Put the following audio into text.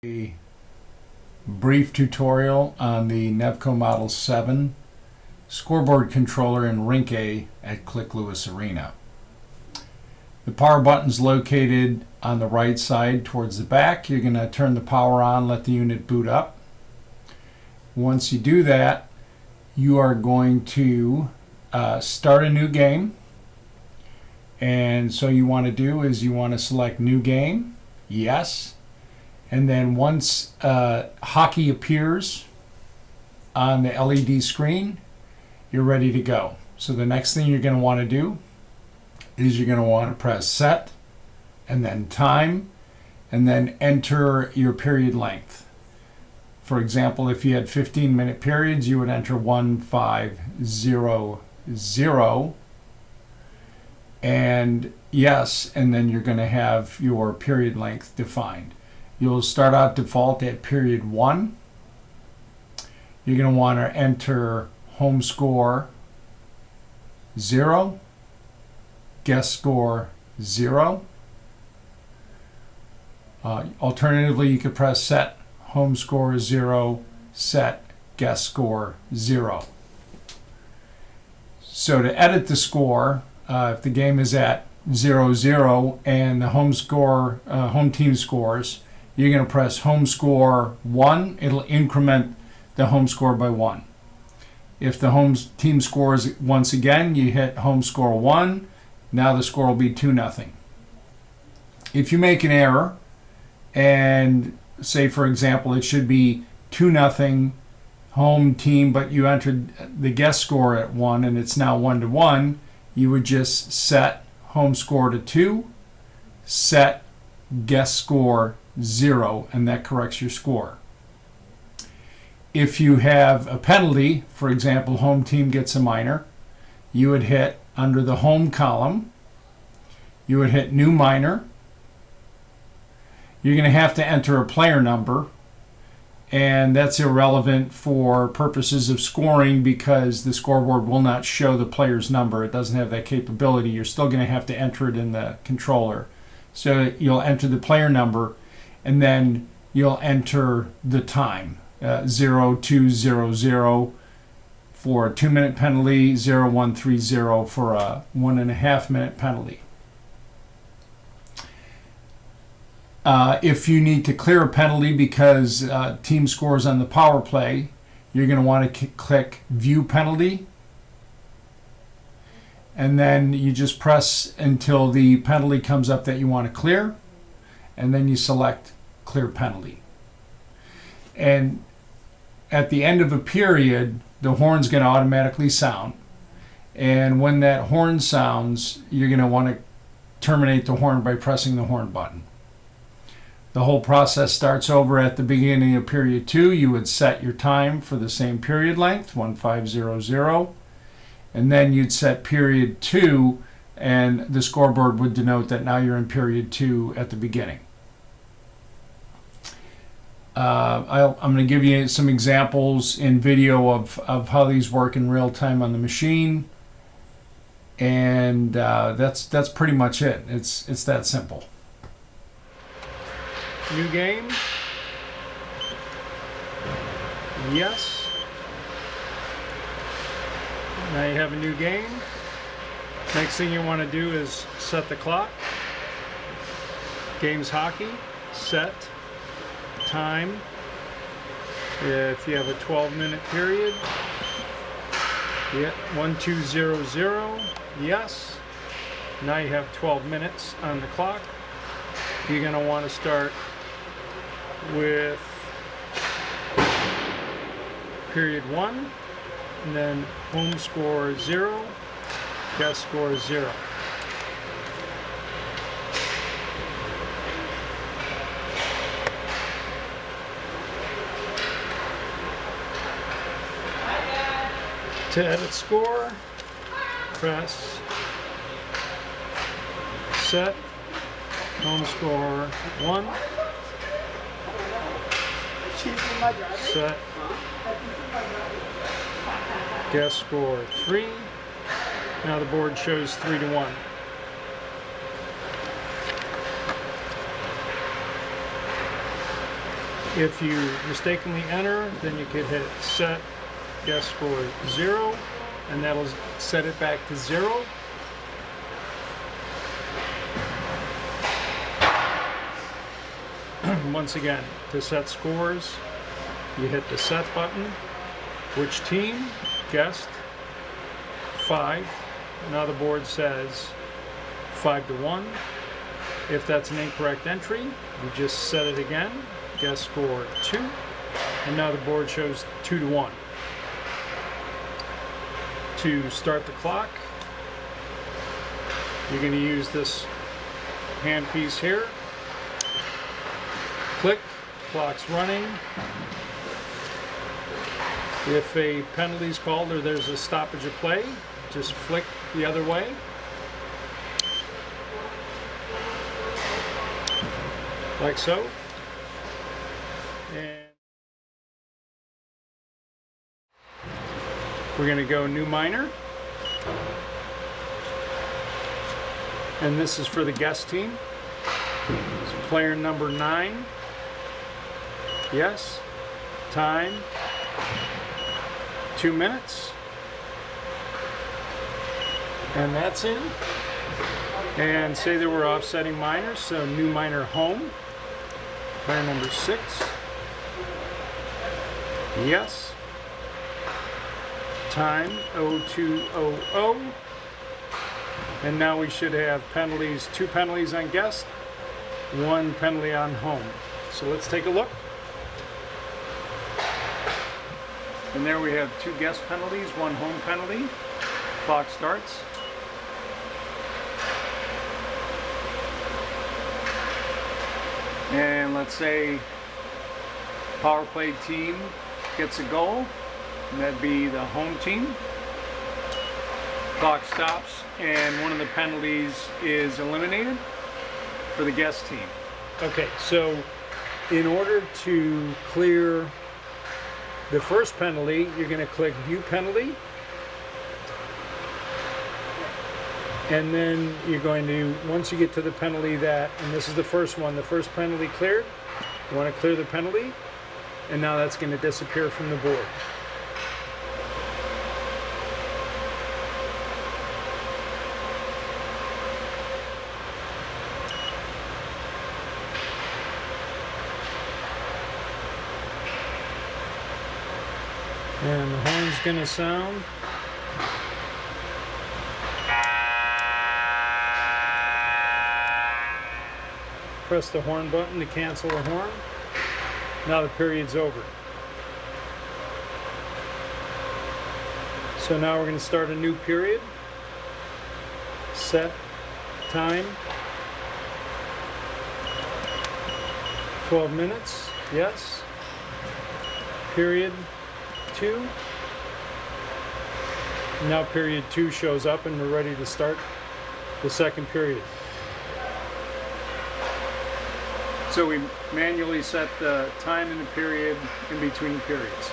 A brief tutorial on the Nevco Model 7 scoreboard controller in Rink A at Click Lewis Arena. The power button is located on the right side towards the back. You're going to turn the power on, let the unit boot up. Once you do that, you are going to start a new game. And so you want to do is you want to select New Game, Yes. And then once hockey appears on the LED screen, you're ready to go. So the next thing you're going to want to do is you're going to want to press Set and then Time and then enter your period length. For example, if you had 15-minute periods, you would enter 1500 and yes, and then you're going to have your period length defined. You'll start out default at period 1. You're going to want to enter home score 0, guest score 0. Alternatively, you could press set home score 0, set guest score 0. So to edit the score, if the game is at 0-0 and the home team scores, you're going to press home score 1. It'll increment the home score by 1. If the home team scores once again, you hit home score 1. Now the score will be 2-0. If you make an error and say, for example, it should be 2-0 home team, but you entered the guest score at 1 and it's now 1-1, you would just set home score to 2, set guest score 0, and that corrects your score. If you have a penalty, for example, home team gets a minor, you would hit under the home column, you would hit new minor. You're going to have to enter a player number, and that's irrelevant for purposes of scoring because the scoreboard will not show the player's number. It doesn't have that capability. You're still going to have to enter it in the controller. So you'll enter the player number, and then you'll enter the time, 0200 for a 2-minute penalty, 0130 for a 1.5-minute penalty. If you need to clear a penalty because team scores on the power play, you're going to want to click View Penalty, and then you just press until the penalty comes up that you want to clear, and then you select Clear Penalty. And at the end of a period, the horn's going to automatically sound, and when that horn sounds, you're going to want to terminate the horn by pressing the horn button. The whole process starts over at the beginning of period 2. You would set your time for the same period length, 1500, and then you'd set period 2, and the scoreboard would denote that now you're in period 2 at the beginning. I'm going to give you some examples in video of how these work in real time on the machine, and that's pretty much it. It's that simple. New game. Yes. Now you have a new game. Next thing you want to do is set the clock. Game's hockey. Set. Time. If you have a 12-minute period. Yeah, 1200. Yes. Now you have 12 minutes on the clock. You're going to want to start with period 1, and then home score 0, guest score 0. To edit score, press set, home score 1, set, guest score 3. Now the board shows 3-1. If you mistakenly enter, then you could hit set guest score 0, and that'll set it back to 0. Once again, to set scores, you hit the set button. Which team? Guest 5. Now the board says 5-1. If that's an incorrect entry, you just set it again. Guest score 2. And now the board shows 2-1. To start the clock, you're going to use this handpiece here. Click, clock's running. If a penalty is called or there's a stoppage of play, just flick the other way. Like so. And we're going to go new minor. And this is for the guest team. So player number 9. Yes. Time 2 minutes. And that's in. And say there were offsetting minors, so new minor home. Player number 6. Yes. Time 0200. And now we should have penalties, 2 penalties on guest, 1 penalty on home. So let's take a look. And there we have 2 guest penalties, 1 home penalty. Clock starts. And let's say power play team gets a goal, and that'd be the home team. Clock stops, and one of the penalties is eliminated for the guest team. Okay, so in order to clear the first penalty, you're going to click View Penalty. And then you're going to, once you get to the penalty that, and this is the first one, the first penalty cleared, you want to clear the penalty, and now that's going to disappear from the board. And the horn's going to sound. Press the horn button to cancel the horn. Now the period's over. So now we're going to start a new period. Set time 12 minutes. Yes. Period 2. Now period 2 shows up and we're ready to start the second period. So we manually set the time in the period in between periods.